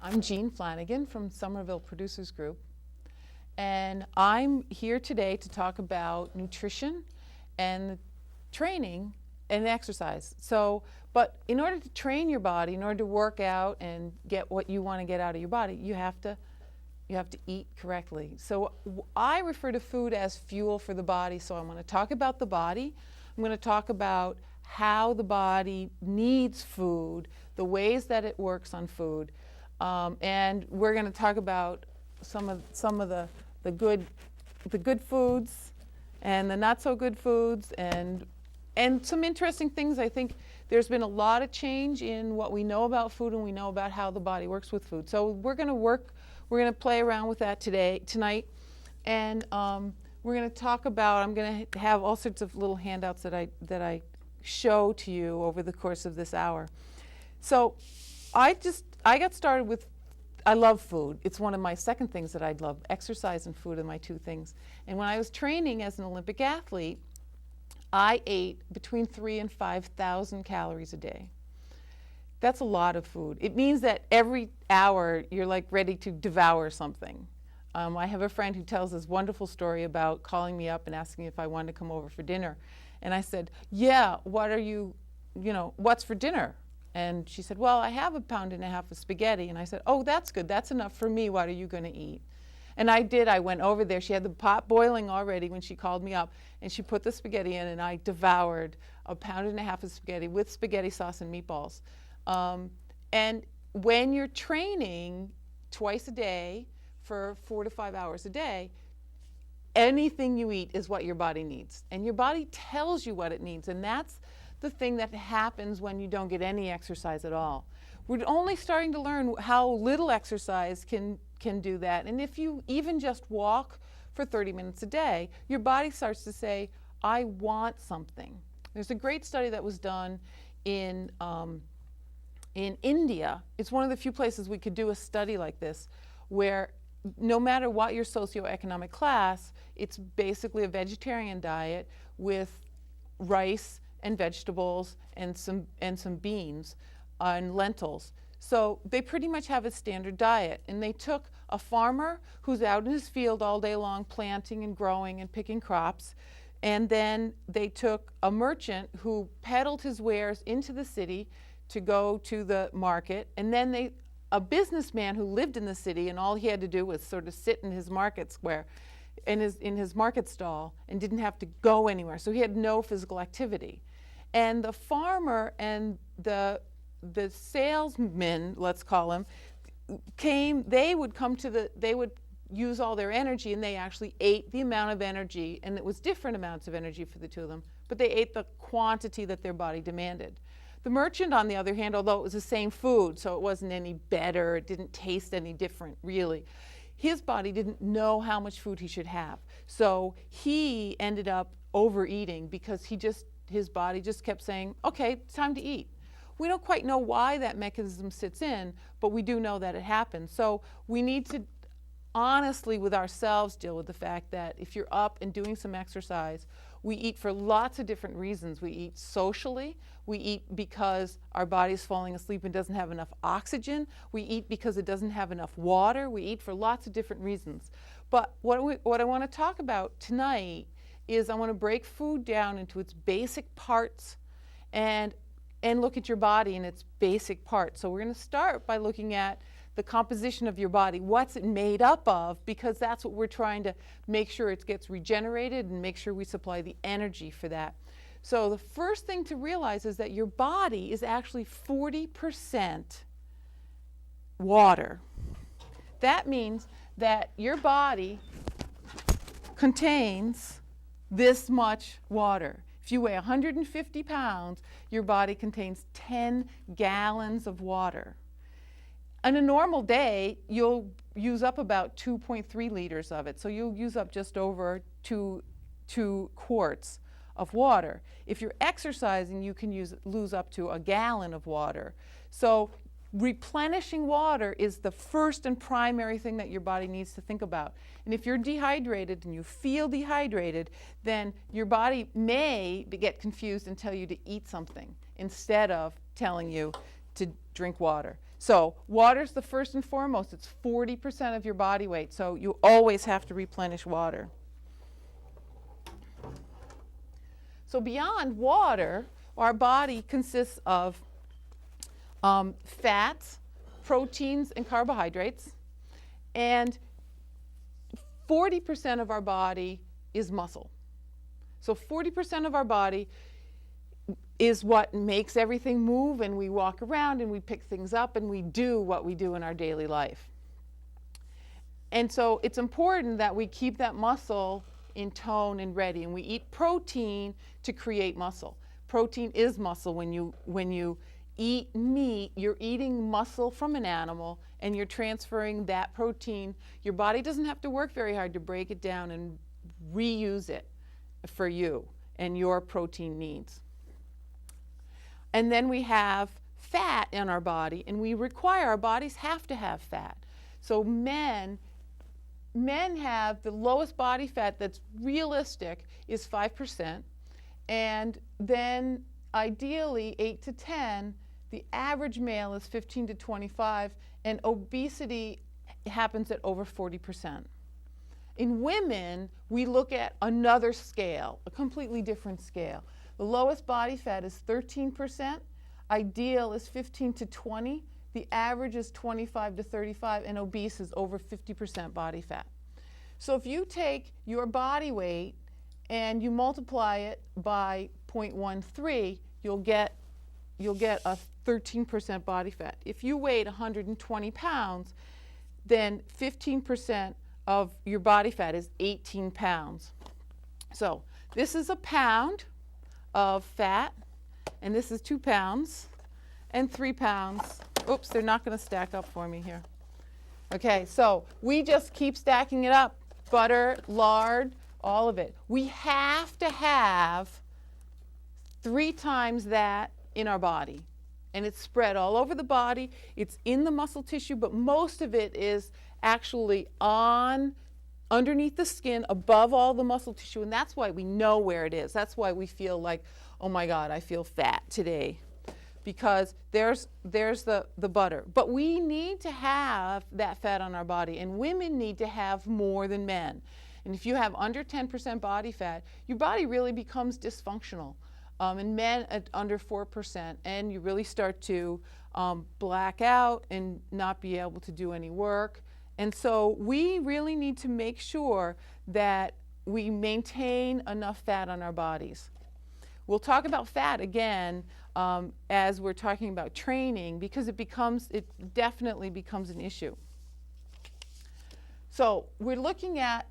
I'm Jean Flanagan from Somerville Producers Group, and I'm here today to talk about nutrition and training and exercise. But in order to train your body, in order to work out and get what you want to get out of your body, you have to eat correctly. So I refer to food as fuel for the body. So I'm going to talk about the body. I'm going to talk about how the body needs food, the ways that it works on food. And we're going to talk about some of the good foods and the not so good foods and some interesting things. I think there's been a lot of change in what we know about food and we know about how the body works with food. So we're going to play around with that tonight, and we're going to talk about. I'm going to have all sorts of little handouts that I show to you over the course of this hour. So I got started with, I love food. It's one of my second things that I love. Exercise and food are my two things. And when I was training as an Olympic athlete, I ate between 3,000 and 5,000 calories a day. That's a lot of food. It means that every hour you're like ready to devour something. I have a friend who tells this wonderful story about calling me up and asking if I wanted to come over for dinner. And I said, yeah, what's for dinner? And she said, well, I have 1.5 pounds of spaghetti. And I said, oh, that's good. That's enough for me. What are you going to eat? And I did. I went over there. She had the pot boiling already when she called me up. And she put the spaghetti in, and I devoured 1.5 pounds of spaghetti with spaghetti sauce and meatballs. And when you're training twice a day for 4 to 5 hours a day, anything you eat is what your body needs. And your body tells you what it needs. And that's the thing that happens when you don't get any exercise at all. We're only starting to learn how little exercise can do that. And if you even just walk for 30 minutes a day, your body starts to say, I want something. There's a great study that was done in India. It's one of the few places we could do a study like this, where no matter what your socioeconomic class, it's basically a vegetarian diet with rice and vegetables and some beans and lentils. So they pretty much have a standard diet. And they took a farmer who's out in his field all day long planting and growing and picking crops. And then they took a merchant who peddled his wares into the city to go to the market. And then a businessman who lived in the city, and all he had to do was sort of sit in his market square, in his market stall, and didn't have to go anywhere. So he had no physical activity. And the farmer and the salesman, let's call him, they would use all their energy, and they actually ate the amount of energy, and it was different amounts of energy for the two of them, but they ate the quantity that their body demanded. The merchant, on the other hand, although it was the same food, so it wasn't any better, it didn't taste any different, really, his body didn't know how much food he should have. So he ended up overeating because his body just kept saying, okay, it's time to eat. We don't quite know why that mechanism sits in, but we do know that it happens. So we need to honestly with ourselves deal with the fact that if you're up and doing some exercise, we eat for lots of different reasons. We eat socially. We eat because our body's falling asleep and doesn't have enough oxygen. We eat because it doesn't have enough water. We eat for lots of different reasons. But what I want to talk about tonight is I want to break food down into its basic parts and look at your body in its basic parts. So we're going to start by looking at the composition of your body. What's it made up of? Because that's what we're trying to make sure it gets regenerated and make sure we supply the energy for that. So the first thing to realize is that your body is actually 40% water. That means that your body contains this much water. If you weigh 150 pounds, your body contains 10 gallons of water. On a normal day, you'll use up about 2.3 liters of it. So you'll use up just over two quarts of water. If you're exercising, you can lose up to 1 gallon of water. So replenishing water is the first and primary thing that your body needs to think about. And if you're dehydrated and you feel dehydrated, then your body may get confused and tell you to eat something instead of telling you to drink water. So water's the first and foremost. It's 40% of your body weight, so you always have to replenish water. So beyond water, our body consists of fats, proteins, and carbohydrates, and 40% of our body is muscle. So 40% of our body is what makes everything move, and we walk around and we pick things up and we do what we do in our daily life. And so it's important that we keep that muscle in tone and ready, and we eat protein to create muscle. Protein is muscle. When you eat meat, you're eating muscle from an animal and you're transferring that protein. Your body doesn't have to work very hard to break it down and reuse it for you and your protein needs. And then we have fat in our body, and our bodies have to have fat. So men have the lowest body fat that's realistic is 5%, and then ideally 8 to 10. The average male is 15 to 25, and obesity happens at over 40%. In women, we look at another scale, a completely different scale. The lowest body fat is 13%, ideal is 15 to 20, the average is 25 to 35, and obese is over 50% body fat. So if you take your body weight and you multiply it by 0.13, you'll get a 13% body fat. If you weighed 120 pounds, then 15% of your body fat is 18 pounds. So this is a pound of fat, and this is 2 pounds and 3 pounds. Oops, they're not going to stack up for me here. Okay, so we just keep stacking it up. Butter, lard, all of it. We have to have 3 times that in our body, and it's spread all over the body. It's in the muscle tissue, but most of it is actually underneath the skin, above all the muscle tissue, and that's why we know where it is. That's why we feel like, oh my God, I feel fat today, because there's the butter. But we need to have that fat on our body, and women need to have more than men. And if you have under 10% body fat, your body really becomes dysfunctional. And men at under 4%, and you really start to black out and not be able to do any work. And so we really need to make sure that we maintain enough fat on our bodies. We'll talk about fat again as we're talking about training, because it definitely becomes an issue. So we're looking at,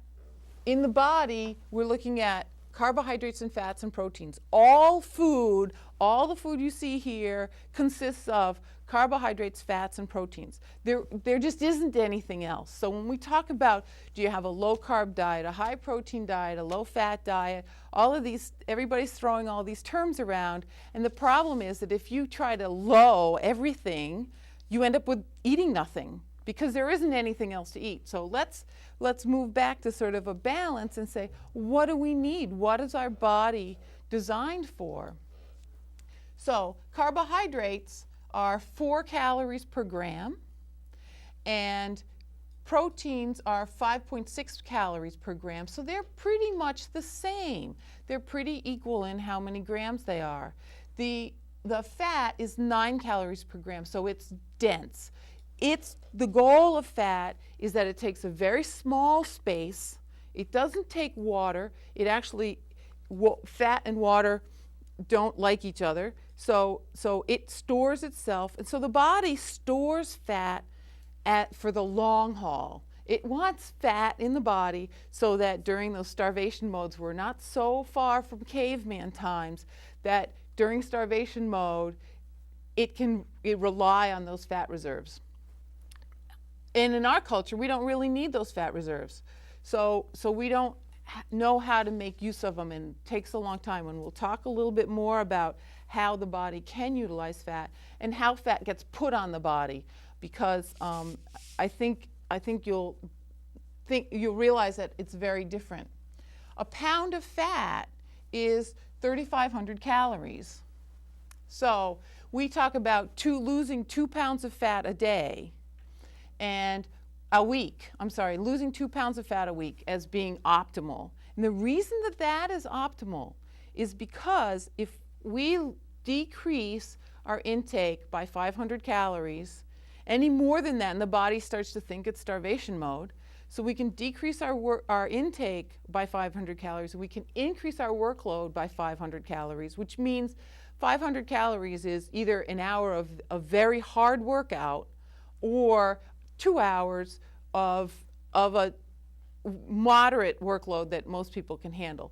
in the body, we're looking at carbohydrates and fats and proteins. All the food you see here consists of carbohydrates, fats, and proteins. There just isn't anything else. So when we talk about, do you have a low-carb diet, a high-protein diet, a low-fat diet, all of these, everybody's throwing all these terms around, and the problem is that if you try to low everything, you end up with eating nothing, because there isn't anything else to eat. So let's move back to sort of a balance and say, what do we need? What is our body designed for? So carbohydrates are 4 calories per gram, and proteins are 5.6 calories per gram. So they're pretty much the same. They're pretty equal in how many grams they are. The fat is 9 calories per gram, so it's dense. The goal of fat is that it takes a very small space. It doesn't take water. It actually, fat and water don't like each other. So it stores itself. And so the body stores fat for the long haul. It wants fat in the body so that during those starvation modes, we're not so far from caveman times that during starvation mode, it rely on those fat reserves. And in our culture, we don't really need those fat reserves. So we don't know how to make use of them, and it takes a long time. And we'll talk a little bit more about how the body can utilize fat and how fat gets put on the body, because I think you'll realize that it's very different. A pound of fat is 3,500 calories. So we talk about losing 2 pounds of fat a day and a week, losing 2 pounds of fat a week as being optimal. And the reason that that is optimal is because if we decrease our intake by 500 calories, any more than that, and the body starts to think it's starvation mode, so we can decrease our intake by 500 calories, and we can increase our workload by 500 calories, which means 500 calories is either an hour of a very hard workout or 2 hours of a moderate workload that most people can handle.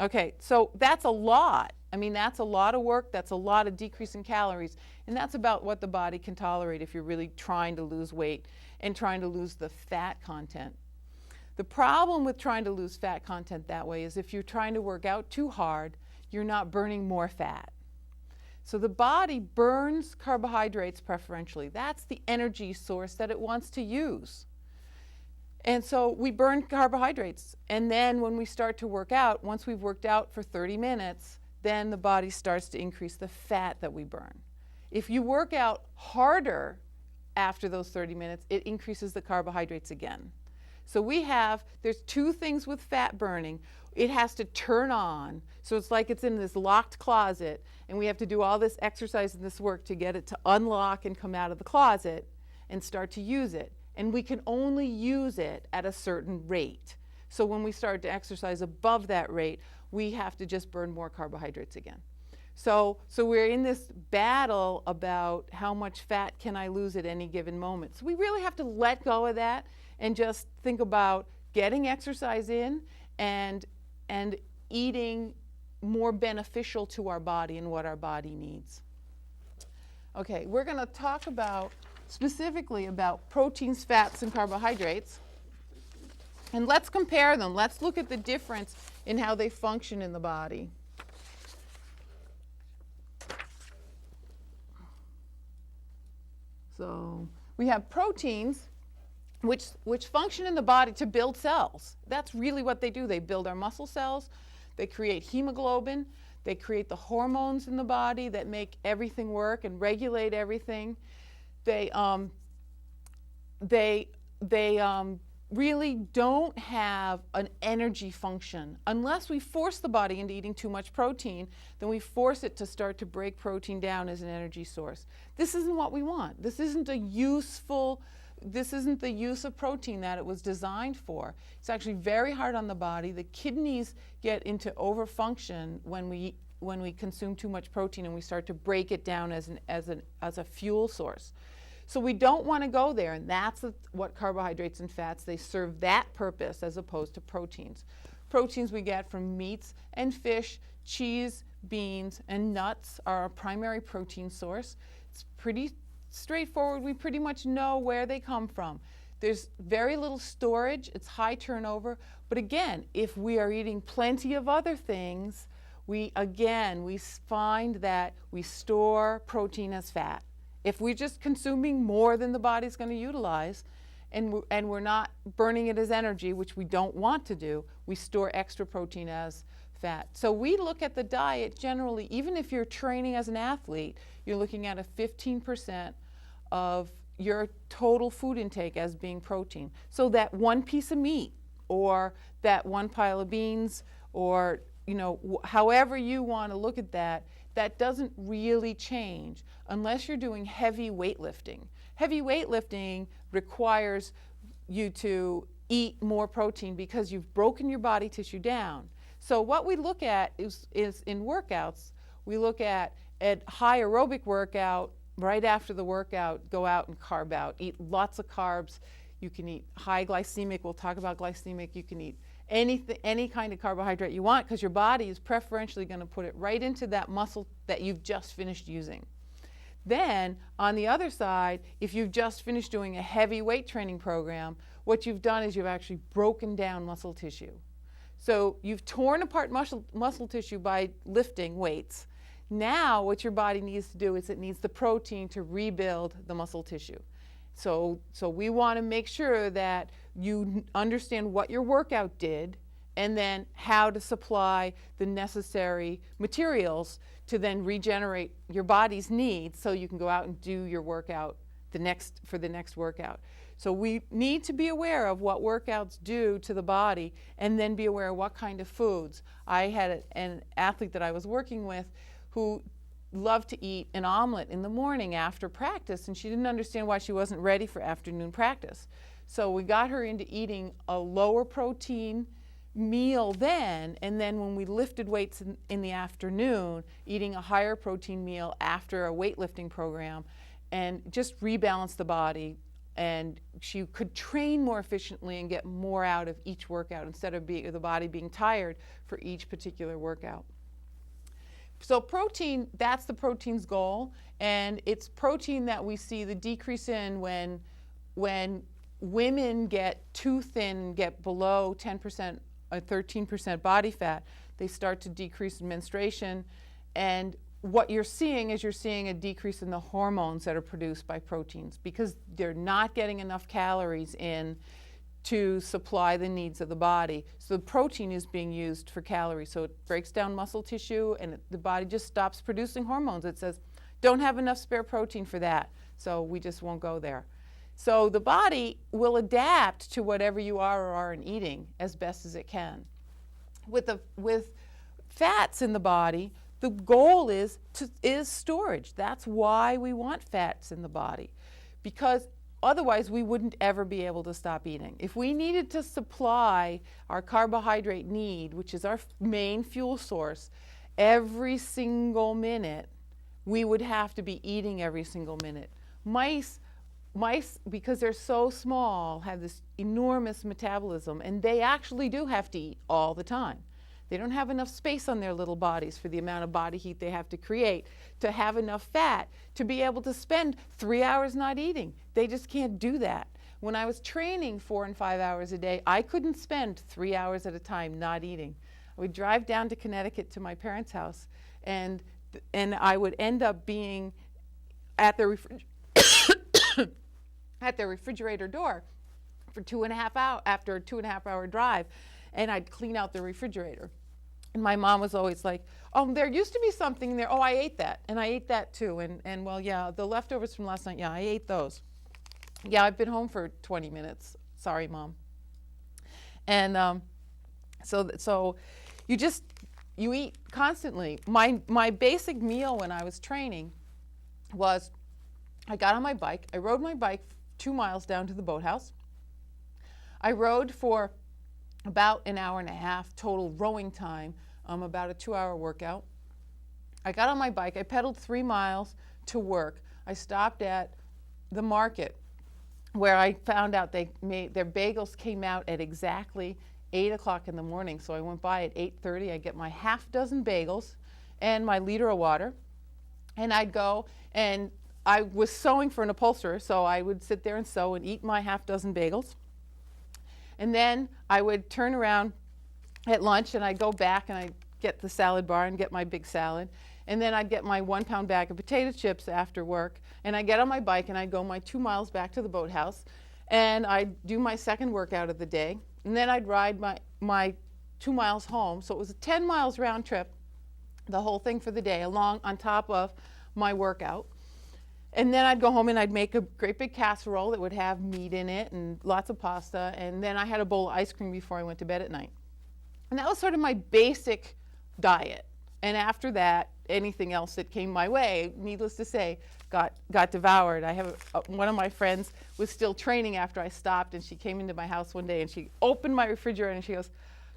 Okay, so that's a lot. I mean, that's a lot of work, that's a lot of decrease in calories, and that's about what the body can tolerate if you're really trying to lose weight and trying to lose the fat content. The problem with trying to lose fat content that way is if you're trying to work out too hard, you're not burning more fat. So the body burns carbohydrates preferentially. That's the energy source that it wants to use. And so we burn carbohydrates. And then when we start to work out, once we've worked out for 30 minutes, then the body starts to increase the fat that we burn. If you work out harder after those 30 minutes, it increases the carbohydrates again. So there's two things with fat burning. It has to turn on. So it's like it's in this locked closet, and we have to do all this exercise and this work to get it to unlock and come out of the closet and start to use it. And we can only use it at a certain rate. So when we start to exercise above that rate, we have to just burn more carbohydrates again. So we're in this battle about how much fat can I lose at any given moment. So we really have to let go of that and just think about getting exercise in and eating more beneficial to our body and what our body needs. Okay, we're going to talk specifically about proteins, fats, and carbohydrates. And let's compare them. Let's look at the difference in how they function in the body. So we have proteins which function in the body to build cells. That's really what they do. They build our muscle cells. They create hemoglobin. They create the hormones in the body that make everything work and regulate everything. They really don't have an energy function. Unless we force the body into eating too much protein, then we force it to start to break protein down as an energy source. This isn't what we want. This isn't the use of protein that it was designed for. It's actually very hard on the body. The kidneys get into overfunction when we consume too much protein and we start to break it down as a fuel source. So we don't want to go there, and that's what carbohydrates and fats, they serve that purpose as opposed to proteins. Proteins we get from meats and fish, cheese, beans, and nuts are our primary protein source. It's pretty straightforward. We pretty much know where they come from. There's very little storage. It's high turnover. But again, if we are eating plenty of other things, we find that we store protein as fat. If we're just consuming more than the body's going to utilize, and we're not burning it as energy, which we don't want to do, we store extra protein as fat. So we look at the diet generally, even if you're training as an athlete, you're looking at a 15% of your total food intake as being protein. So that one piece of meat or that one pile of beans or however you want to look at that, that doesn't really change unless you're doing heavy weightlifting. Heavy weightlifting requires you to eat more protein because you've broken your body tissue down. So what we look at is in workouts, we look at high aerobic workout, right after the workout, go out and carb out, eat lots of carbs. You can eat high glycemic, we'll talk about glycemic, you can eat any kind of carbohydrate you want because your body is preferentially going to put it right into that muscle that you've just finished using. Then on the other side, if you've just finished doing a heavy weight training program, what you've done is you've actually broken down muscle tissue. So you've torn apart muscle tissue by lifting weights. Now what your body needs to do is it needs the protein to rebuild the muscle tissue. So we want to make sure that you understand what your workout did and then how to supply the necessary materials to then regenerate your body's needs so you can go out and do your workout for the next workout. So we need to be aware of what workouts do to the body and then be aware of what kind of foods. I had an athlete that I was working with who loved to eat an omelet in the morning after practice, and she didn't understand why she wasn't ready for afternoon practice. So we got her into eating a lower protein meal then, and then when we lifted weights in the afternoon, eating a higher protein meal after a weightlifting program, and just rebalance the body, and she could train more efficiently and get more out of each workout instead of the body being tired for each particular workout. So protein, that's the protein's goal, and it's protein that we see the decrease in when women get too thin, get below 10% or 13% body fat. They start to decrease in menstruation, and what you're seeing is a decrease in the hormones that are produced by proteins because they're not getting enough calories in to supply the needs of the body. So the protein is being used for calories. So it breaks down muscle tissue and the body just stops producing hormones. It says, don't have enough spare protein for that, so we just won't go there. So the body will adapt to whatever you are or aren't eating as best as it can. With fats in the body, the goal is storage. That's why we want fats in the body, because otherwise we wouldn't ever be able to stop eating. If we needed to supply our carbohydrate need, which is our main fuel source, every single minute, we would have to be eating every single minute. Mice, because they're so small, have this enormous metabolism, and they actually do have to eat all the time. They don't have enough space on their little bodies for the amount of body heat they have to create to have enough fat to be able to spend 3 hours not eating. They just can't do that. When I was training 4 and 5 hours a day, I couldn't spend 3 hours at a time not eating. I would drive down to Connecticut to my parents' house, and I would end up being at the refrigerator door for 2.5 hours after a 2.5 hour drive, and I'd clean out the refrigerator. And my mom was always like, oh, there used to be something there. Oh, I ate that. And I ate that too. And well, yeah, the leftovers from last night, yeah, I ate those. Yeah, I've been home for 20 minutes. Sorry, Mom. And so you eat constantly. My basic meal when I was training was I got on my bike. I rode my bike 2 miles down to the boathouse. I rode for about an hour and a half total rowing time, about a 2-hour workout. I got on my bike, I pedaled 3 miles to work. I stopped at the market where I found out their bagels came out at exactly 8 o'clock in the morning. So I went by at 8:30, I get my half dozen bagels and my liter of water, and I'd go, and I was sewing for an upholsterer, so I would sit there and sew and eat my half dozen bagels. And then I would turn around at lunch and I'd go back and I'd get the salad bar and get my big salad. And then I'd get my 1-pound bag of potato chips after work. And I'd get on my bike and I'd go my 2 miles back to the boathouse. And I'd do my second workout of the day. And then I'd ride my 2 miles home. So it was a 10 miles round trip, the whole thing for the day, along on top of my workout. And then I'd go home and I'd make a great big casserole that would have meat in it and lots of pasta. And then I had a bowl of ice cream before I went to bed at night. And that was sort of my basic diet. And after that, anything else that came my way, needless to say, got devoured. I have one of my friends was still training after I stopped, and she came into my house one day and she opened my refrigerator and she goes,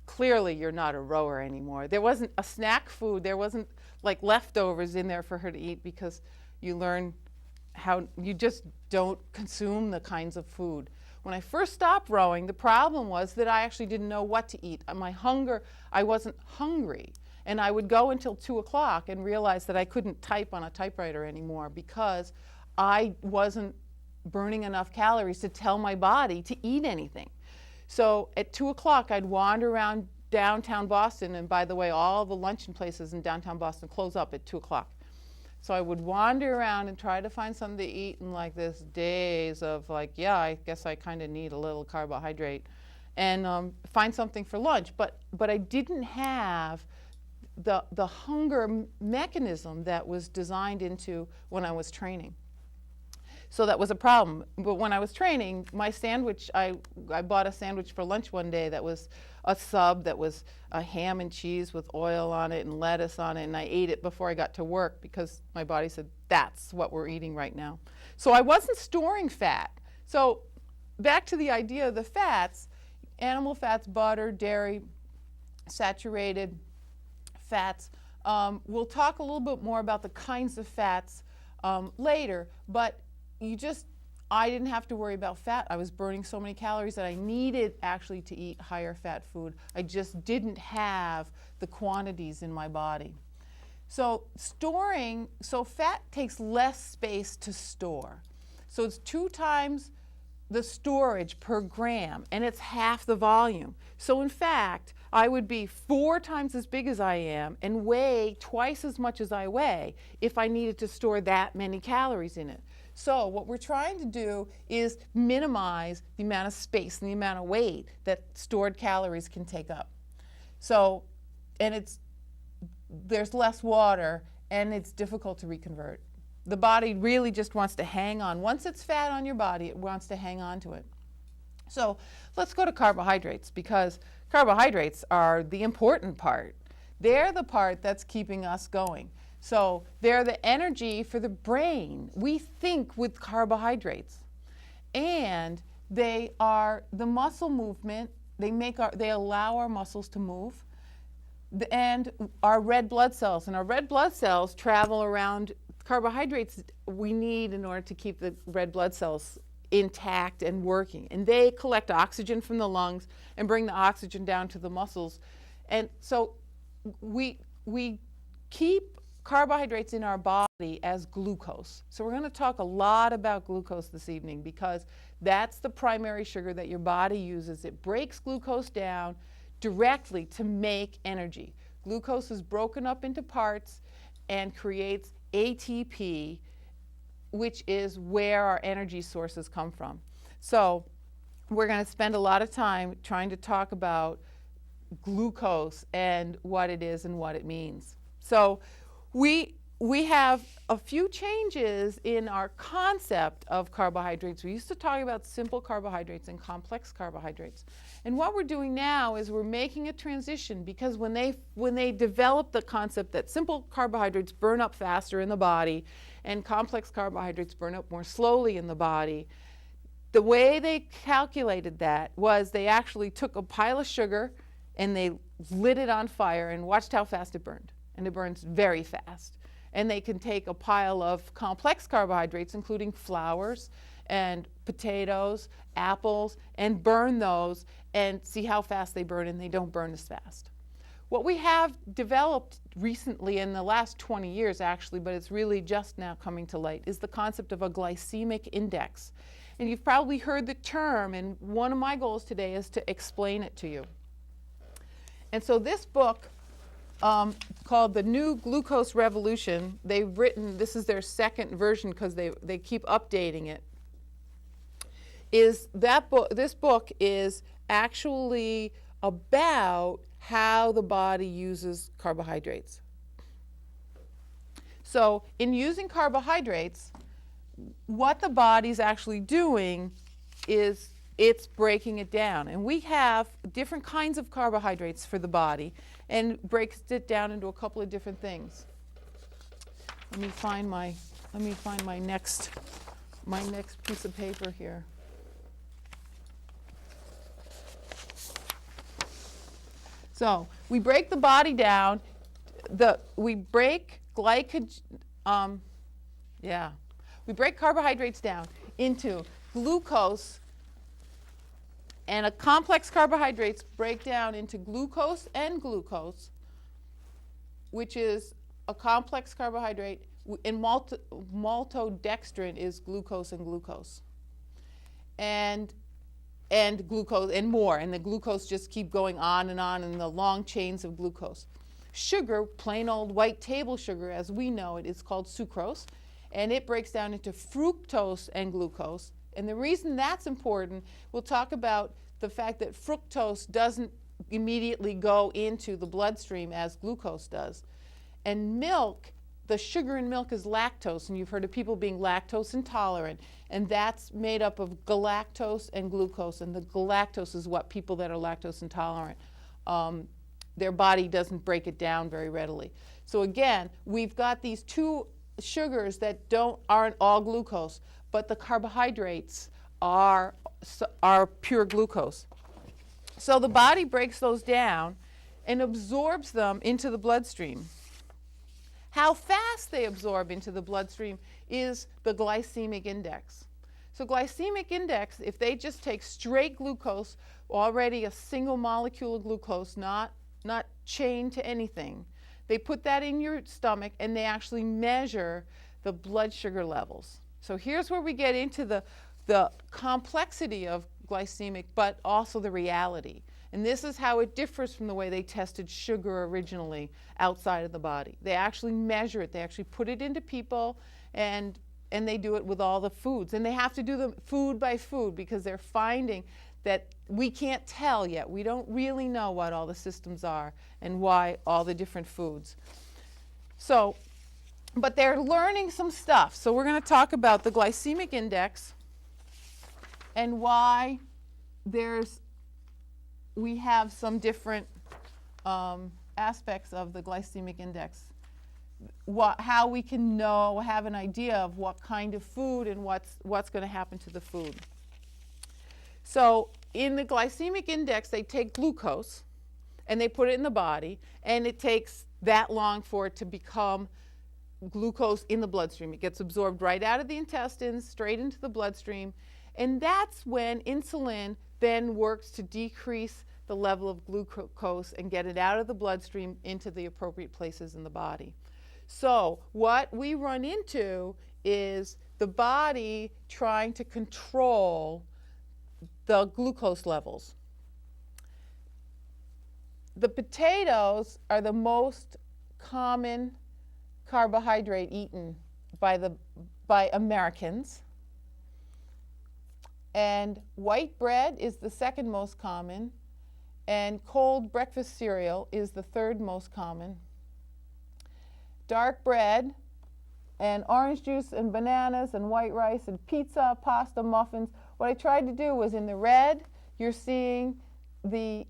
clearly you're not a rower anymore. There wasn't a snack food. There wasn't like leftovers in there for her to eat, because you learn how you just don't consume the kinds of food. When I first stopped rowing, the problem was that I actually didn't know what to eat. I wasn't hungry. And I would go until 2 o'clock and realize that I couldn't type on a typewriter anymore because I wasn't burning enough calories to tell my body to eat anything. So at 2 o'clock, I'd wander around downtown Boston. And by the way, all the luncheon places in downtown Boston close up at 2 o'clock. So I would wander around and try to find something to eat in like this daze of like, yeah, I guess I kind of need a little carbohydrate. and find something for lunch. But I didn't have the hunger mechanism that was designed into when I was training. So that was a problem. But when I was training, my sandwich, I bought a sandwich for lunch one day that was a sub that was a ham and cheese with oil on it and lettuce on it, and I ate it before I got to work because my body said, that's what we're eating right now. So I wasn't storing fat. So back to the idea of the fats, animal fats, butter, dairy, saturated fats. We'll talk a little bit more about the kinds of fats later, but I didn't have to worry about fat. I was burning so many calories that I needed actually to eat higher fat food. I just didn't have the quantities in my body. So fat takes less space to store. So it's 2 times the storage per gram, and it's half the volume. So in fact, I would be 4 times as big as I am and weigh twice as much as I weigh if I needed to store that many calories in it. So what we're trying to do is minimize the amount of space and the amount of weight that stored calories can take up. So, and there's less water and it's difficult to reconvert. The body really just wants to hang on. Once it's fat on your body, it wants to hang on to it. So let's go to carbohydrates, because carbohydrates are the important part. They're the part that's keeping us going. So they're the energy for the brain. We think with carbohydrates. And they are the muscle movement. They allow our muscles to move. And our red blood cells. And our red blood cells travel around. Carbohydrates we need in order to keep the red blood cells intact and working. And they collect oxygen from the lungs and bring the oxygen down to the muscles. And so we keep carbohydrates in our body as glucose. So we're going to talk a lot about glucose this evening, because that's the primary sugar that your body uses. It breaks glucose down directly to make energy. Glucose is broken up into parts and creates ATP, which is where our energy sources come from. So we're going to spend a lot of time trying to talk about glucose and what it is and what it means. So we have a few changes in our concept of carbohydrates. We used to talk about simple carbohydrates and complex carbohydrates. And what we're doing now is we're making a transition, because when they developed the concept that simple carbohydrates burn up faster in the body and complex carbohydrates burn up more slowly in the body, the way they calculated that was they actually took a pile of sugar and they lit it on fire and watched how fast it burned. And it burns very fast. And they can take a pile of complex carbohydrates, including flours and potatoes, apples, and burn those and see how fast they burn, and they don't burn as fast. What we have developed recently, in the last 20 years actually, but it's really just now coming to light, is the concept of a glycemic index. And you've probably heard the term, and one of my goals today is to explain it to you. And so this book, called The New Glucose Revolution, they've written, this is their second version because they keep updating it, this book is actually about how the body uses carbohydrates. So in using carbohydrates, what the body's actually doing is it's breaking it down. And we have different kinds of carbohydrates for the body, and breaks it down into a couple of different things. Let me find my next piece of paper here. So we break the body down. We break carbohydrates down into glucose, and a complex carbohydrates break down into glucose and glucose, which is a complex carbohydrate, and maltodextrin is glucose and glucose. And glucose and more, and the glucose just keep going on in the long chains of glucose. Sugar, plain old white table sugar as we know it, is called sucrose, and it breaks down into fructose and glucose. And the reason that's important, we'll talk about the fact that fructose doesn't immediately go into the bloodstream as glucose does. And milk, the sugar in milk is lactose, and you've heard of people being lactose intolerant, and that's made up of galactose and glucose, and the galactose is what people that are lactose intolerant, their body doesn't break it down very readily. So again, we've got these two sugars that aren't all glucose, but the carbohydrates are pure glucose. So the body breaks those down and absorbs them into the bloodstream. How fast they absorb into the bloodstream is the glycemic index. So glycemic index, if they just take straight glucose, already a single molecule of glucose, not chained to anything, they put that in your stomach and they actually measure the blood sugar levels. So here's where we get into the complexity of glycemic, but also the reality. And this is how it differs from the way they tested sugar originally outside of the body. They actually measure it. They actually put it into people, and they do it with all the foods. And they have to do them food by food because they're finding that we can't tell yet. We don't really know what all the systems are and why all the different foods. So, but they're learning some stuff. So we're going to talk about the glycemic index and why we have some different aspects of the glycemic index. How we can have an idea of what kind of food and what's going to happen to the food. So in the glycemic index, they take glucose and they put it in the body, and it takes that long for it to become glucose in the bloodstream. It gets absorbed right out of the intestines, straight into the bloodstream, and that's when insulin then works to decrease the level of glucose and get it out of the bloodstream into the appropriate places in the body. So what we run into is the body trying to control the glucose levels. The potatoes are the most common carbohydrate eaten by Americans. And white bread is the second most common, and cold breakfast cereal is the third most common. Dark bread and orange juice and bananas and white rice and pizza, pasta, muffins. What I tried to do was in the red, you're seeing the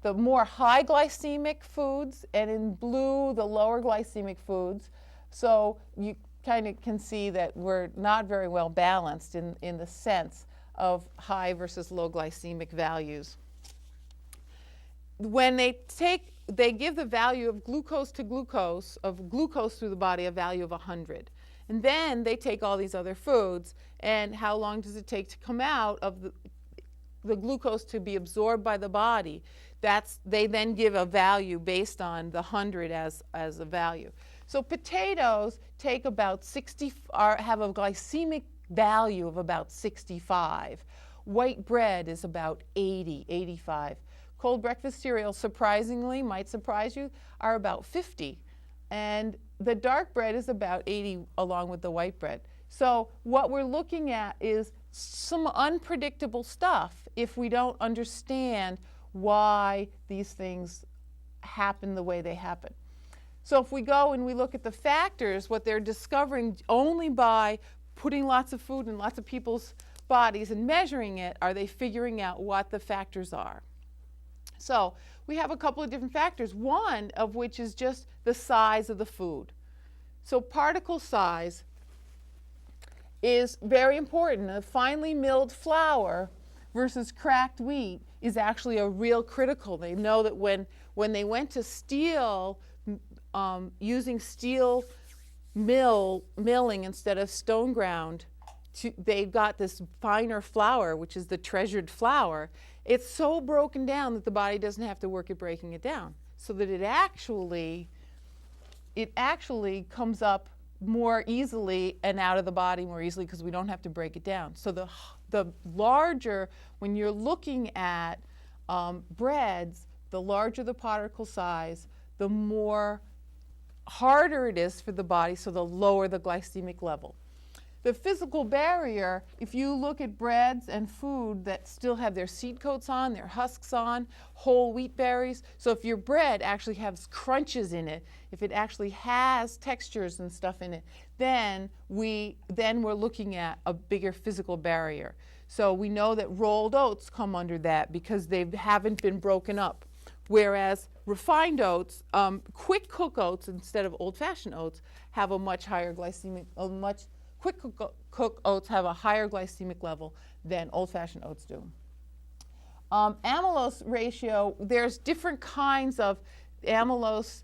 more high glycemic foods, and in blue, the lower glycemic foods. So you kind of can see that we're not very well balanced in the sense of high versus low glycemic values. When they give the value of glucose to glucose, of glucose through the body, a value of 100. And then they take all these other foods, and how long does it take to come out of the glucose to be absorbed by the body? They then give a value based on the 100 as a value. So potatoes take about have a glycemic value of about 65. White bread is about 80, 85. Cold breakfast cereal, surprisingly, might surprise you, are about 50. And the dark bread is about 80 along with the white bread. So what we're looking at is some unpredictable stuff if we don't understand why these things happen the way they happen. So if we go and we look at the factors, what they're discovering only by putting lots of food in lots of people's bodies and measuring it, are they figuring out what the factors are. So we have a couple of different factors, one of which is just the size of the food. So particle size is very important. A finely milled flour versus cracked wheat is actually a real critical. They know that when they went to steel, using steel milling instead of stone ground, they got this finer flour, which is the treasured flour. It's so broken down that the body doesn't have to work at breaking it down, so that it actually comes up more easily and out of the body more easily because we don't have to break it down. So the larger, when you're looking at breads, the larger the particle size, the more harder it is for the body, so the lower the glycemic level. The physical barrier, if you look at breads and food that still have their seed coats on, their husks on, whole wheat berries. So if your bread actually has crunches in it, if it actually has textures and stuff in it, then we're looking at a bigger physical barrier. So we know that rolled oats come under that because they haven't been broken up. Whereas refined oats, quick cook oats instead of old-fashioned oats, have a much higher glycemic, quick cook oats have a higher glycemic level than old-fashioned oats do. Amylose ratio, there's different kinds of amylose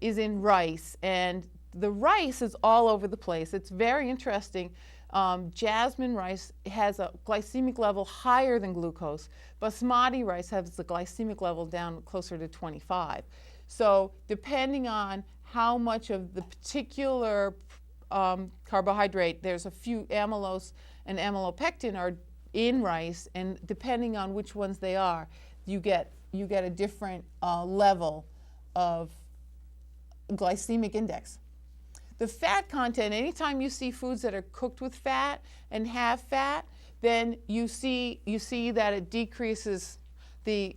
is in rice, and the rice is all over the place. It's very interesting. Jasmine rice has a glycemic level higher than glucose. Basmati rice has the glycemic level down closer to 25. So depending on how much of the particular carbohydrate, there's a few amylose and amylopectin are in rice, and depending on which ones they are, you get a different level of glycemic index. The fat content, anytime you see foods that are cooked with fat and have fat, then you see that it decreases the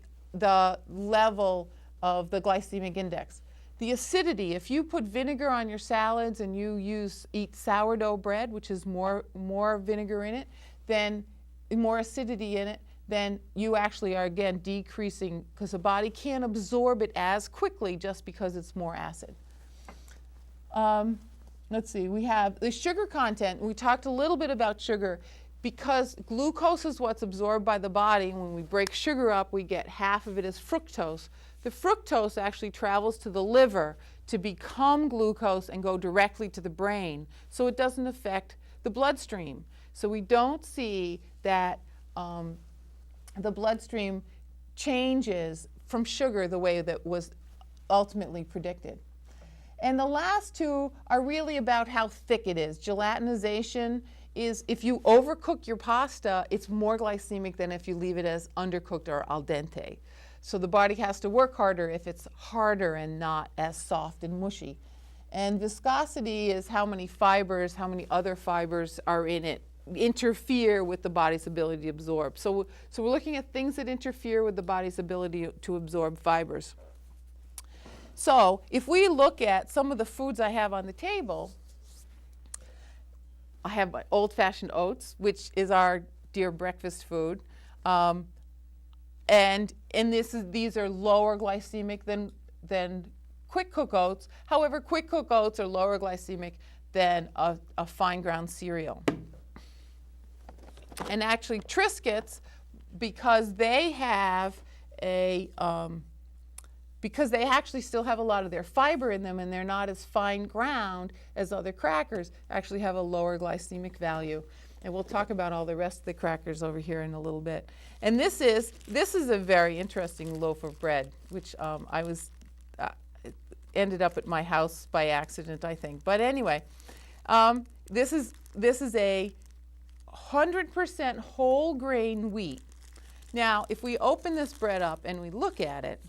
level of the glycemic index. The acidity, if you put vinegar on your salads and you eat sourdough bread, which is more vinegar in it, then more acidity in it, then you actually are again decreasing, because the body can't absorb it as quickly just because it's more acid. Let's see, we have the sugar content. We talked a little bit about sugar. Because glucose is what's absorbed by the body, when we break sugar up, we get half of it as fructose. The fructose actually travels to the liver to become glucose and go directly to the brain, so it doesn't affect the bloodstream. So we don't see that the bloodstream changes from sugar the way that was ultimately predicted. And the last two are really about how thick it is. Gelatinization is, if you overcook your pasta, it's more glycemic than if you leave it as undercooked or al dente. So the body has to work harder if it's harder and not as soft and mushy. And viscosity is how many fibers, how many other fibers are in it, interfere with the body's ability to absorb. So we're looking at things that interfere with the body's ability to absorb fibers. So if we look at some of the foods I have on the table, I have my old-fashioned oats, which is our dear breakfast food. And these are lower glycemic than quick cook oats. However, quick cook oats are lower glycemic than a fine ground cereal. And actually Triscuits, because they actually still have a lot of their fiber in them and they're not as fine ground as other crackers, actually have a lower glycemic value. And we'll talk about all the rest of the crackers over here in a little bit. And this is a very interesting loaf of bread, which ended up at my house by accident, I think. But anyway, this is a 100% whole grain wheat. Now, if we open this bread up and we look at it,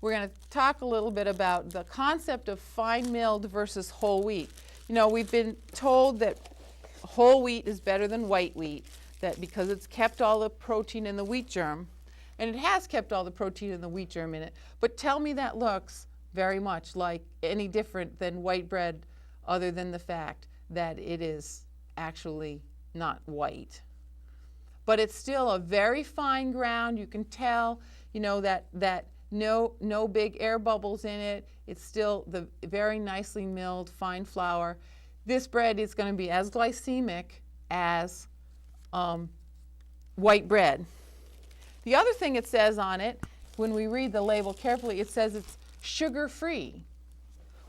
we're going to talk a little bit about the concept of fine milled versus whole wheat. You know, we've been told that whole wheat is better than white wheat, that because it's kept all the protein in the wheat germ, and it has kept all the protein in the wheat germ in it, but tell me that looks very much like any different than white bread, other than the fact that it is actually not white. But it's still a very fine ground. You can tell, you know, that no big air bubbles in it. It's still the very nicely milled fine flour. This bread is going to be as glycemic as white bread. The other thing it says on it, when we read the label carefully, it says it's sugar-free.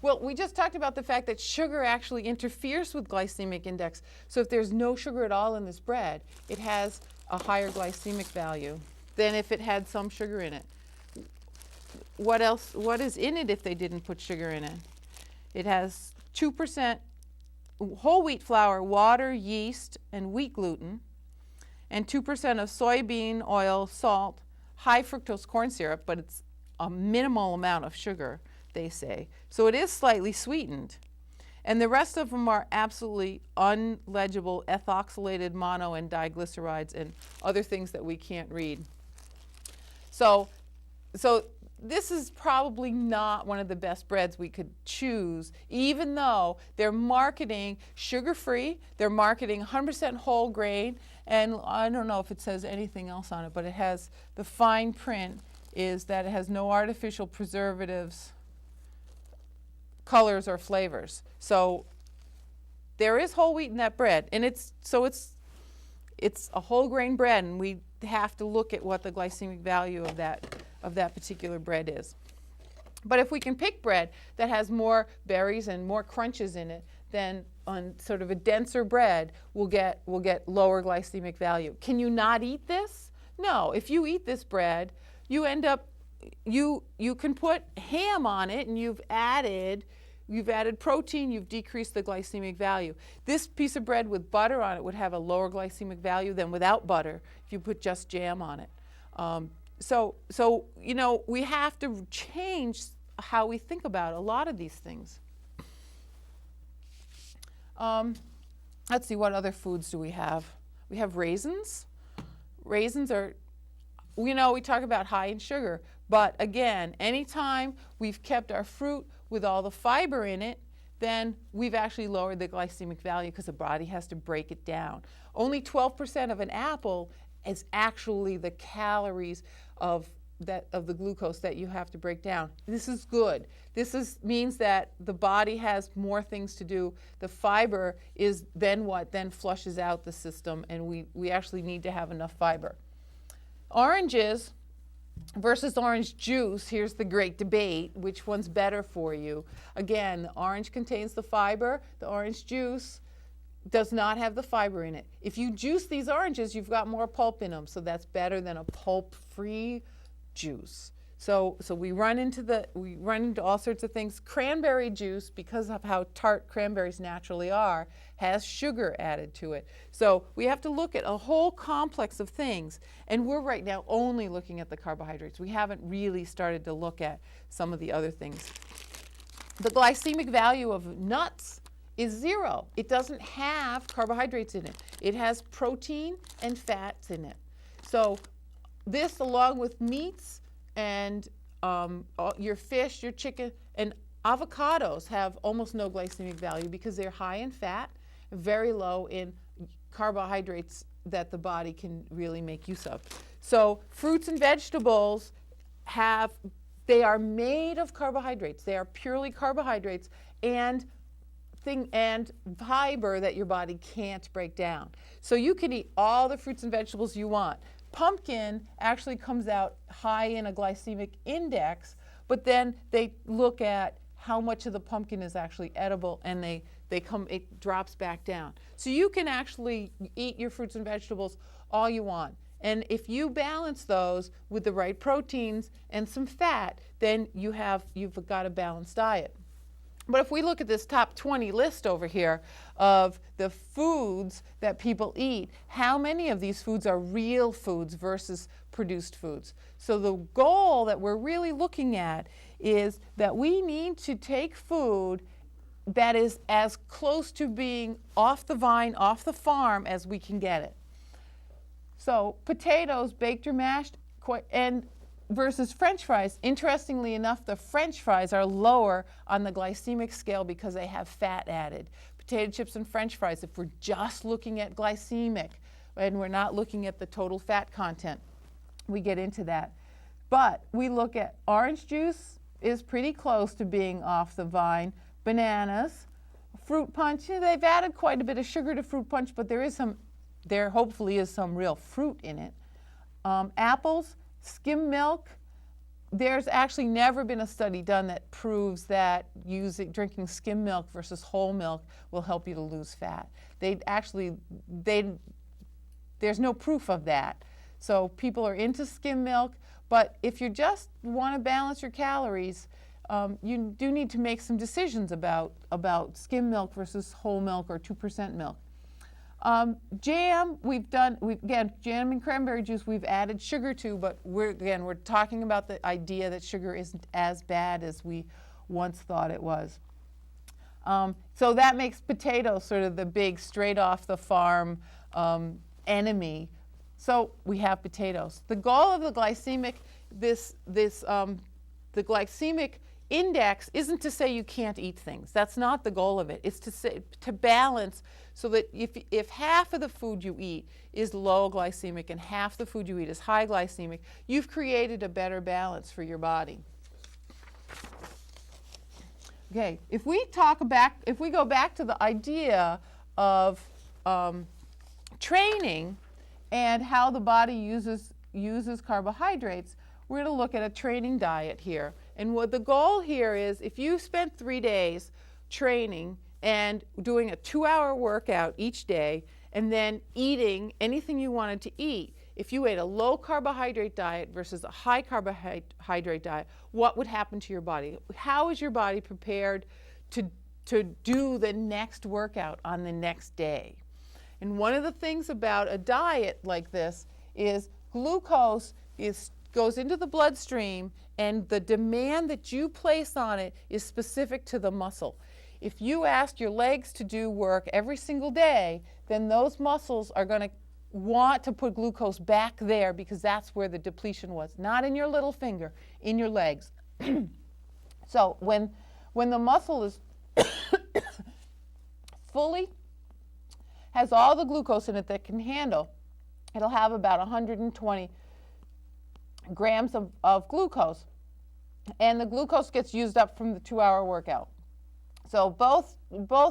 Well, we just talked about the fact that sugar actually interferes with glycemic index. So if there's no sugar at all in this bread, it has a higher glycemic value than if it had some sugar in it. What else? What is in it if they didn't put sugar in it? It has 2% whole wheat flour, water, yeast, and wheat gluten, and 2% of soybean oil, salt, high fructose corn syrup, but it's a minimal amount of sugar, they say. So it is slightly sweetened. And the rest of them are absolutely unlegible ethoxylated mono and diglycerides and other things that we can't read. So this is probably not one of the best breads we could choose, even though they're marketing sugar-free, they're marketing 100% whole grain, and I don't know if it says anything else on it, but it has, the fine print is that it has no artificial preservatives, colors, or flavors. So there is whole wheat in that bread, and it's a whole grain bread, and we have to look at what the glycemic value of that particular bread is. But if we can pick bread that has more berries and more crunches in it, then on sort of a denser bread, we'll get lower glycemic value. Can you not eat this? No. If you eat this bread, you end up, you can put ham on it, and you've added protein, you've decreased the glycemic value. This piece of bread with butter on it would have a lower glycemic value than without butter if you put just jam on it. So you know, we have to change how we think about a lot of these things. Let's see, what other foods do we have? We have raisins. Raisins are, you know, we talk about high in sugar, but again, anytime we've kept our fruit with all the fiber in it, then we've actually lowered the glycemic value because the body has to break it down. Only 12% of an apple is actually the calories of the glucose that you have to break down. This is good. This means that the body has more things to do. The fiber is then what then flushes out the system, and we actually need to have enough fiber. Oranges versus orange juice, here's the great debate, which one's better for you? Again, the orange contains the fiber, the orange juice does not have the fiber in it. If you juice these oranges, you've got more pulp in them, so that's better than a pulp-free juice. So we run into all sorts of things. Cranberry juice, because of how tart cranberries naturally are, has sugar added to it. So we have to look at a whole complex of things, and we're right now only looking at the carbohydrates. We haven't really started to look at some of the other things. The glycemic value of nuts is 0. It doesn't have carbohydrates in it. It has protein and fats in it. So this, along with meats and your fish, your chicken, and avocados have almost no glycemic value because they're high in fat, very low in carbohydrates that the body can really make use of. So fruits and vegetables they are made of carbohydrates. They are purely carbohydrates and fiber that your body can't break down. So you can eat all the fruits and vegetables you want. Pumpkin actually comes out high in a glycemic index, but then they look at how much of the pumpkin is actually edible, and it drops back down. So you can actually eat your fruits and vegetables all you want. And if you balance those with the right proteins and some fat, then you've got a balanced diet. But if we look at this top 20 list over here of the foods that people eat, how many of these foods are real foods versus produced foods? So the goal that we're really looking at is that we need to take food that is as close to being off the vine, off the farm as we can get it. So potatoes, baked or mashed, and versus French fries. Interestingly enough, the French fries are lower on the glycemic scale because they have fat added. Potato chips and French fries, if we're just looking at glycemic and we're not looking at the total fat content, we get into that. But we look at orange juice is pretty close to being off the vine. Bananas, fruit punch, they've added quite a bit of sugar to fruit punch, but there hopefully is some real fruit in it. Apples, skim milk, there's actually never been a study done that proves that drinking skim milk versus whole milk will help you to lose fat. There's no proof of that. So people are into skim milk, but if you just want to balance your calories, you do need to make some decisions about skim milk versus whole milk or 2% milk. Jam, jam and cranberry juice we've added sugar to, but we're talking about the idea that sugar isn't as bad as we once thought it was. So that makes potatoes sort of the big straight off the farm enemy. So we have potatoes. The goal of the glycemic, the glycemic index isn't to say you can't eat things. That's not the goal of it. It's to balance so that if half of the food you eat is low glycemic and half the food you eat is high glycemic, you've created a better balance for your body. Okay, if we go back to the idea of training and how the body uses carbohydrates, we're going to look at a training diet here. And what the goal here is, if you spent 3 days training and doing a 2-hour workout each day and then eating anything you wanted to eat, if you ate a low carbohydrate diet versus a high carbohydrate diet, what would happen to your body? How is your body prepared to do the next workout on the next day? And one of the things about a diet like this is glucose goes into the bloodstream, and the demand that you place on it is specific to the muscle. If you ask your legs to do work every single day, then those muscles are going to want to put glucose back there because that's where the depletion was, not in your little finger, in your legs. So when the muscle is fully has all the glucose in it that can handle, it'll have about 120 grams of glucose, and the glucose gets used up from the 2-hour workout. So both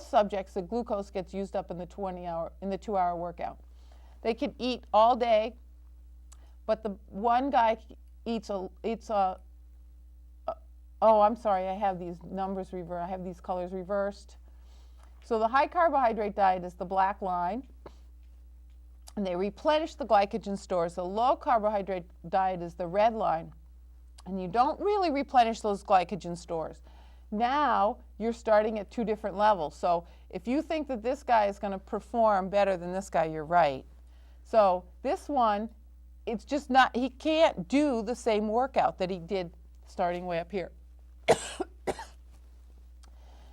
subjects, the glucose gets used up in the 2-hour workout. They can eat all day, but the one guy eats oh, I'm sorry, I have these numbers reversed. I have these colors reversed. So the high carbohydrate diet is the black line, and they replenish the glycogen stores. The low carbohydrate diet is the red line, and you don't really replenish those glycogen stores. Now you're starting at 2 different levels. So if you think that this guy is going to perform better than this guy, you're right. So this one, it's just not, he can't do the same workout that he did starting way up here.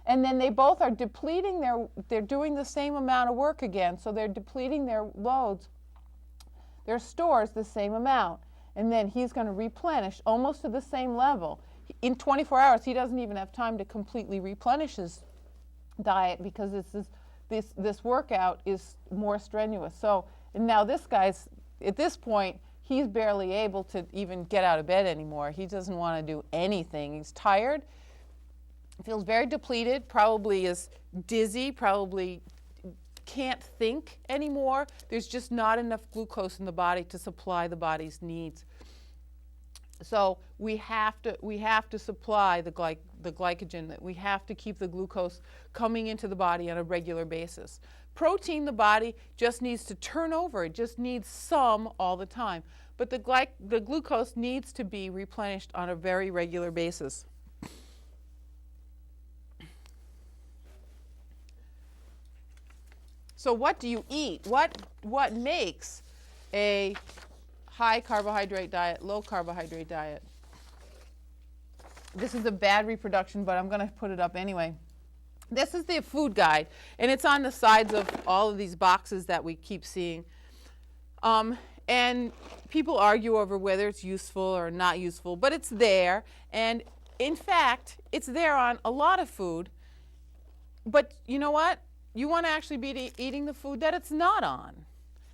And then they both are depleting they're doing the same amount of work again, so they're depleting their loads, their stores the same amount. And then he's going to replenish almost to the same level. In 24 hours, he doesn't even have time to completely replenish his diet because this workout is more strenuous. So, and now this guy's, at this point, he's barely able to even get out of bed anymore. He doesn't want to do anything. He's tired, feels very depleted, probably is dizzy, probably can't think anymore. There's just not enough glucose in the body to supply the body's needs. So we have to supply the glycogen, that we have to keep the glucose coming into the body on a regular basis. Protein, the body just needs to turn over. It just needs some all the time. But the glucose needs to be replenished on a very regular basis. So what do you eat? What makes a high carbohydrate diet, low carbohydrate diet? This is a bad reproduction, but I'm going to put it up anyway. This is the food guide, and it's on the sides of all of these boxes that we keep seeing. And people argue over whether it's useful or not useful, but it's there. And in fact, it's there on a lot of food. But you know what? You want to actually be eating the food that it's not on.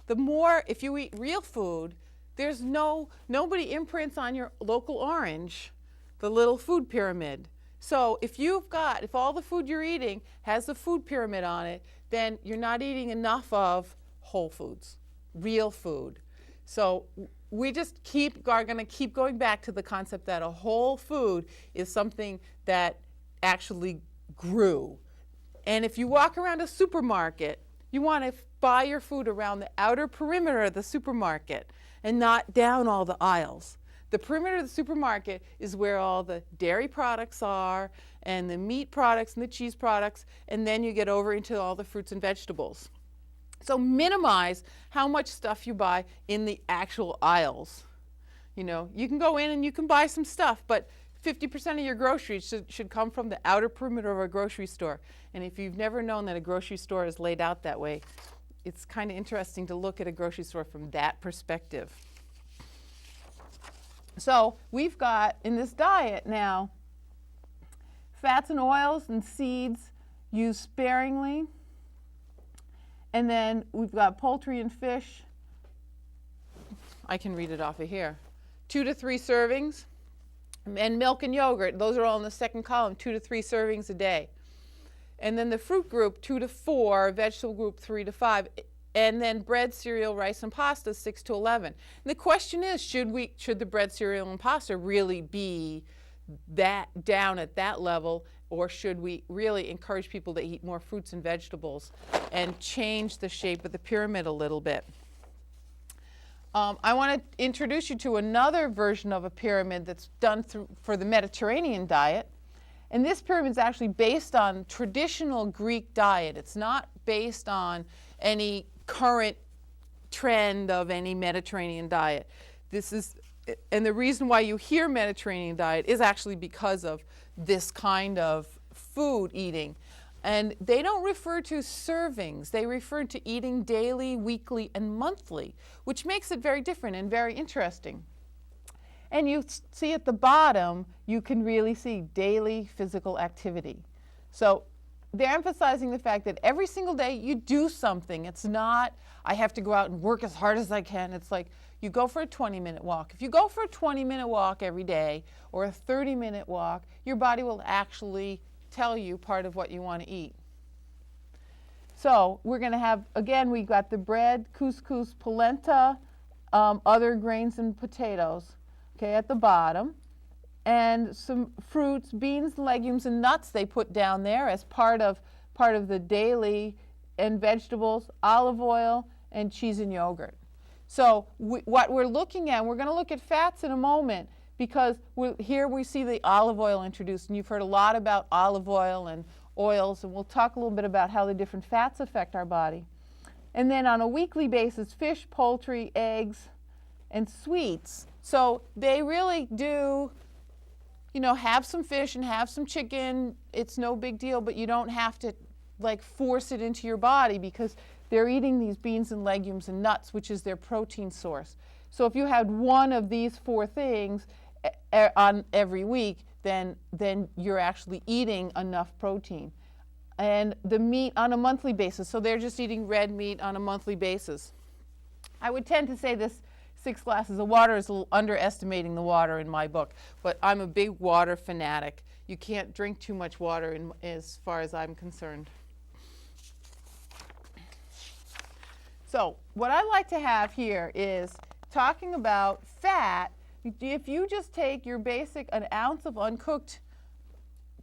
The more, if you eat real food, there's nobody imprints on your local orange the little food pyramid. So if all the food you're eating has the food pyramid on it, then you're not eating enough of whole foods, real food. So we just are going to keep going back to the concept that a whole food is something that actually grew. And if you walk around a supermarket, you want to buy your food around the outer perimeter of the supermarket and not down all the aisles. The perimeter of the supermarket is where all the dairy products are and the meat products and the cheese products, and then you get over into all the fruits and vegetables. So minimize how much stuff you buy in the actual aisles. You know, you can go in and you can buy some stuff, but 50% of your groceries should come from the outer perimeter of a grocery store. And if you've never known that a grocery store is laid out that way, it's kind of interesting to look at a grocery store from that perspective. So we've got in this diet now fats and oils and seeds used sparingly. And then we've got poultry and fish. I can read it off of here. 2 to 3 servings. And milk and yogurt, those are all in the second column, 2 to 3 servings a day. And then the fruit group, 2 to 4, vegetable group, 3 to 5. And then bread, cereal, rice, and pasta, 6 to 11. And the question is, should the bread, cereal, and pasta really be that down at that level, or should we really encourage people to eat more fruits and vegetables and change the shape of the pyramid a little bit? I want to introduce you to another version of a pyramid that's done for the Mediterranean diet. And this pyramid is actually based on traditional Greek diet. It's not based on any current trend of any Mediterranean diet. And the reason why you hear Mediterranean diet is actually because of this kind of food eating. And they don't refer to servings. They refer to eating daily, weekly, and monthly, which makes it very different and very interesting. And you see at the bottom, you can really see daily physical activity. So they're emphasizing the fact that every single day you do something. It's not, I have to go out and work as hard as I can. It's like you go for a 20-minute walk. If you go for a 20-minute walk every day or a 30-minute walk, your body will actually tell you part of what you want to eat. So we're going to have, again, we got the bread, couscous, polenta, other grains and potatoes, okay, at the bottom. And some fruits, beans, legumes, and nuts they put down there as part of the daily, and vegetables, olive oil, and cheese and yogurt. So what we're looking at, we're going to look at fats in a moment, because here we see the olive oil introduced, and you've heard a lot about olive oil and oils, and we'll talk a little bit about how the different fats affect our body. And then on a weekly basis, fish, poultry, eggs, and sweets. So they really do, have some fish and have some chicken. It's no big deal, but you don't have to force it into your body, because they're eating these beans and legumes and nuts, which is their protein source. So if you had one of these 4 things on every week, then you're actually eating enough protein. And the meat on a monthly basis, so they're just eating red meat on a monthly basis. I would tend to say this 6 glasses of water is a little underestimating the water in my book, but I'm a big water fanatic. You can't drink too much water as far as I'm concerned. So what I like to have here is talking about fat. If you just take your basic, an ounce of uncooked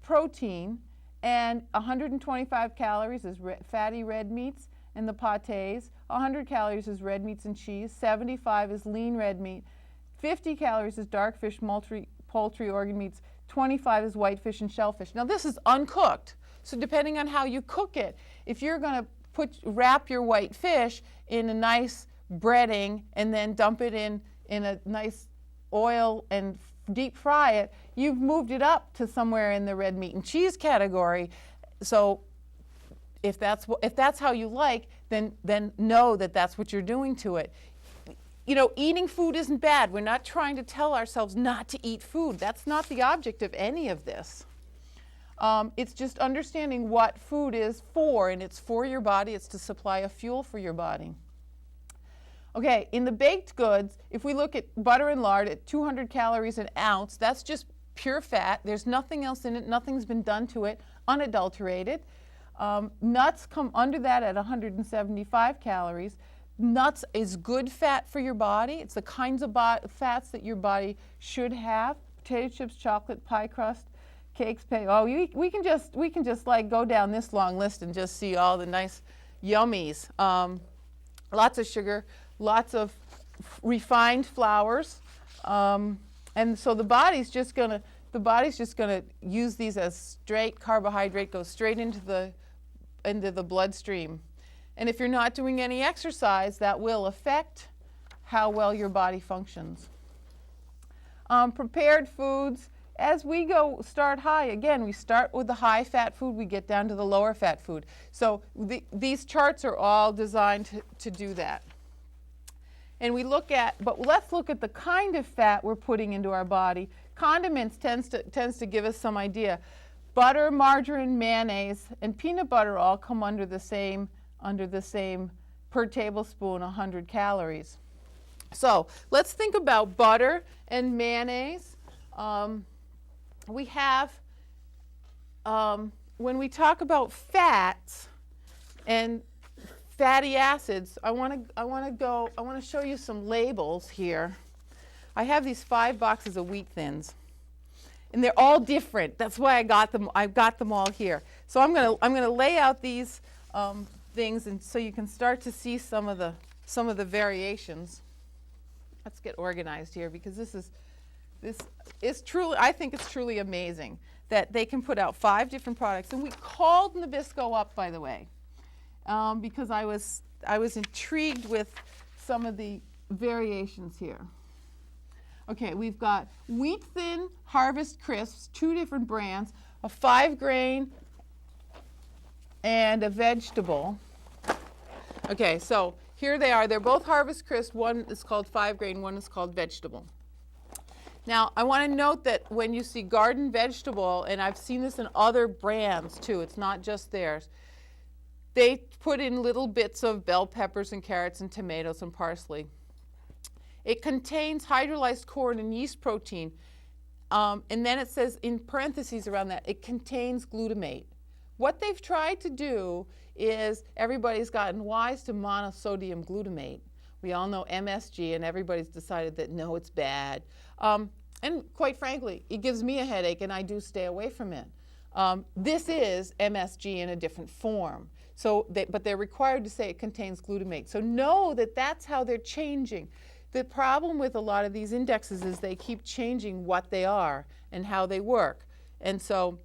protein, and 125 calories is fatty red meats and the pâtés, 100 calories is red meats and cheese, 75 is lean red meat, 50 calories is dark fish, poultry, organ meats, 25 is white fish and shellfish. Now this is uncooked, so depending on how you cook it, if you're going to wrap your white fish in a nice breading and then dump it in a nice oil and deep fry it, you've moved it up to somewhere in the red meat and cheese category. So if that's how you like, then know that that's what you're doing to it. Eating food isn't bad. We're not trying to tell ourselves not to eat food. That's not the object of any of this. It's just understanding what food is for, and it's for your body. It's to supply a fuel for your body. Okay, in the baked goods, if we look at butter and lard at 200 calories an ounce, that's just pure fat. There's nothing else in it. Nothing's been done to it, unadulterated. Nuts come under that at 175 calories. Nuts is good fat for your body. It's the kinds of fats that your body should have. Potato chips, chocolate, pie crust, cakes, we can just go down this long list and just see all the nice yummies. Lots of sugar, lots of refined flours, and so the body's just gonna use these as straight carbohydrate, goes straight into the bloodstream. And if you're not doing any exercise, that will affect how well your body functions. Prepared foods, as we start high, again, we start with the high fat food, we get down to the lower fat food. So these charts are all designed to do that. And but let's look at the kind of fat we're putting into our body. Condiments tends to give us some idea. Butter, margarine, mayonnaise, and peanut butter all come under the same per tablespoon 100 calories. So let's think about butter and mayonnaise. We have, when we talk about fats and fatty acids, I want to show you some labels here. I have these 5 boxes of wheat thins, and they're all different. That's why I got them. I've got them all here. So I'm gonna lay out these things, and so you can start to see some of the variations. Let's get organized here, because this is truly, I think it's truly amazing that they can put out 5 different products. And we called Nabisco up, by the way, because I was intrigued with some of the variations here. Okay, we've got wheat thin Harvest Crisps, 2 different brands, a 5-grain and a vegetable. Okay, so here they are. They're both Harvest Crisp. One is called 5-grain, one is called vegetable. Now, I want to note that when you see garden vegetable, and I've seen this in other brands too, it's not just theirs, they put in little bits of bell peppers and carrots and tomatoes and parsley. It contains hydrolyzed corn and yeast protein, and then it says in parentheses around that, it contains glutamate. What they've tried to do is, everybody's gotten wise to monosodium glutamate. We all know MSG, and everybody's decided that no, it's bad. And quite frankly, it gives me a headache, and I do stay away from it. This is MSG in a different form. But they're required to say it contains glutamate. So know that that's how they're changing. The problem with a lot of these indexes is they keep changing what they are and how they work. And so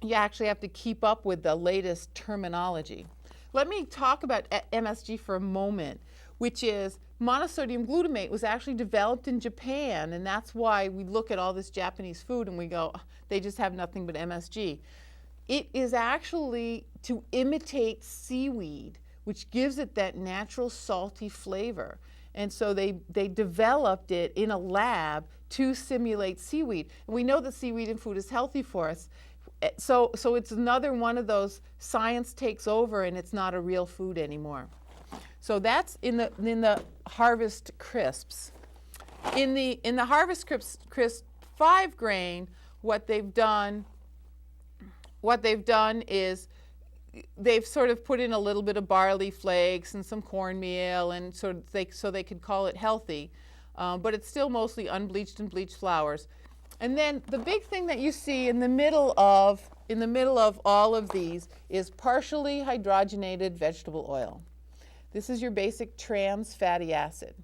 you actually have to keep up with the latest terminology. Let me talk about MSG for a moment, which is monosodium glutamate was actually developed in Japan, and that's why we look at all this Japanese food and we go, they just have nothing but MSG. It is actually to imitate seaweed, which gives it that natural salty flavor. And so they developed it in a lab to simulate seaweed. And we know that seaweed in food is healthy for us. So it's another one of those science takes over and it's not a real food anymore. So that's in the Harvest Crisps. In the Harvest Crisp 5-grain, what they've done is they've sort of put in a little bit of barley flakes and some cornmeal, and so they could call it healthy, but it's still mostly unbleached and bleached flours. And then the big thing that you see in the middle of all of these is partially hydrogenated vegetable oil. This is your basic trans fatty acid.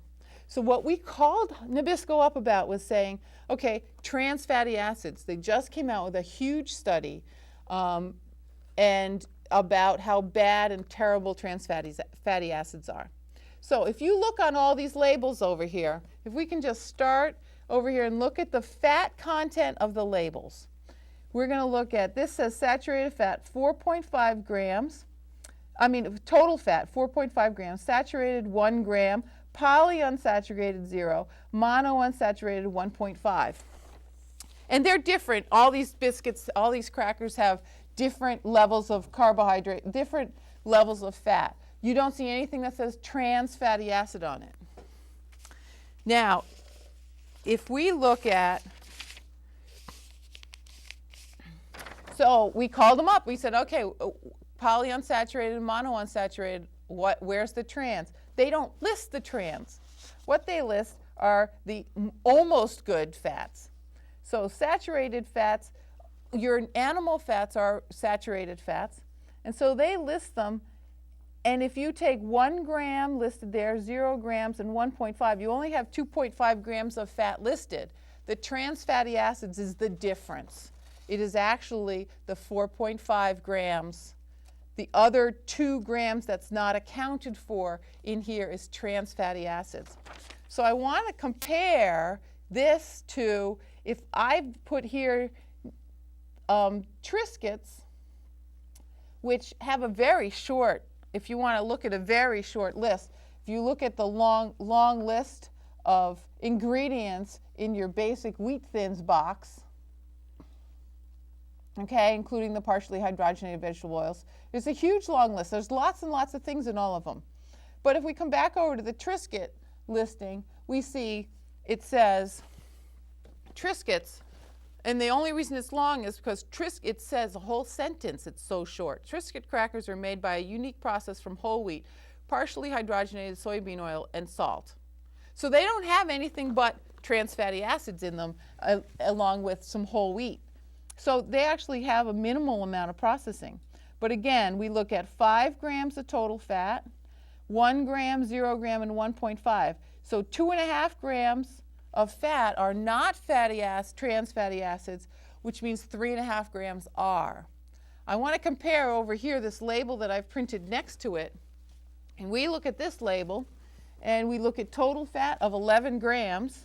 So what we called Nabisco up about was saying, okay, trans fatty acids. They just came out with a huge study and about how bad and terrible trans fatty acids are. So if you look on all these labels over here, if we can just start over here and look at the fat content of the labels. We're going to look at, this says saturated fat 4.5 grams, total fat 4.5 grams, saturated 1 gram, polyunsaturated 0, monounsaturated 1.5. And they're different. All these biscuits, all these crackers have different levels of carbohydrate, different levels of fat. You don't see anything that says trans fatty acid on it. Now, if we look at, so we called them up. We said, okay, polyunsaturated, monounsaturated, where's the trans? They don't list the trans. What they list are the almost good fats. So saturated fats, your animal fats are saturated fats, and so they list them. And if you take 1 gram listed there, 0 grams, and 1.5, you only have 2.5 grams of fat listed. The trans fatty acids is the difference. It is actually the 4.5 grams. The other 2 grams that's not accounted for in here is trans fatty acids. So I want to compare this to, if I put here Triscuits, which have a very short, if you want to look at a very short list, if you look at the long list of ingredients in your basic wheat thins box, okay, including the partially hydrogenated vegetable oils, there's a huge long list. There's lots and lots of things in all of them. But if we come back over to the Triscuit listing, we see it says Triscuits, and the only reason it's long is because it says a whole sentence, it's so short. Triscuit crackers are made by a unique process from whole wheat, partially hydrogenated soybean oil, and salt. So they don't have anything but trans fatty acids in them, along with some whole wheat. So they actually have a minimal amount of processing. But again, we look at 5 grams of total fat, 1 gram, 0 gram, and 1.5. So 2.5 grams of fat are not trans fatty acids, which means 3.5 grams are. I want to compare over here this label that I've printed next to it, and we look at this label, and we look at total fat of 11 grams,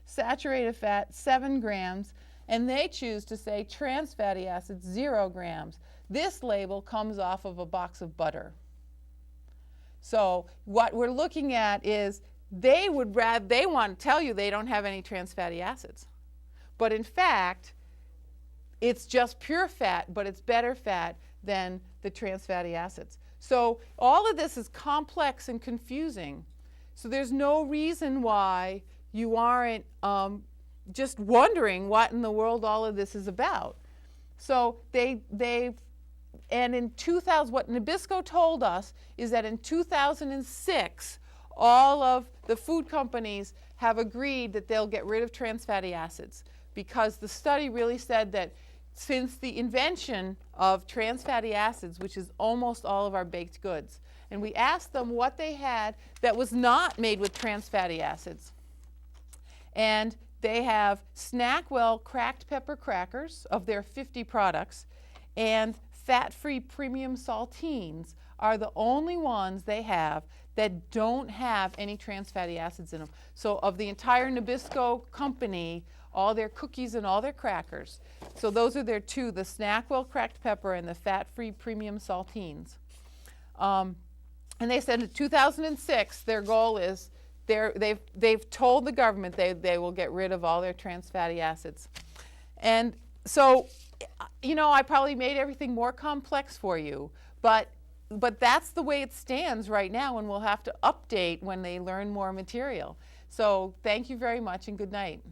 saturated fat 7 grams, and they choose to say trans fatty acids 0 grams. This label comes off of a box of butter. So what we're looking at is they want to tell you they don't have any trans fatty acids. But in fact, it's just pure fat, but it's better fat than the trans fatty acids. So all of this is complex and confusing. So there's no reason why you aren't just wondering what in the world all of this is about. So and in 2000, what Nabisco told us is that in 2006, all of the food companies have agreed that they'll get rid of trans fatty acids, because the study really said that since the invention of trans fatty acids, which is almost all of our baked goods, and we asked them what they had that was not made with trans fatty acids, and they have Snackwell cracked pepper crackers of their 50 products, and fat-free premium saltines are the only ones they have that don't have any trans fatty acids in them. So of the entire Nabisco company, all their cookies and all their crackers, so those are their two, the Snackwell cracked pepper and the fat-free premium saltines. And they said in 2006, their goal is, they've told the government they will get rid of all their trans fatty acids. And so, you know, I probably made everything more complex for you, but that's the way it stands right now, and we'll have to update when they learn more material. So thank you very much, and good night.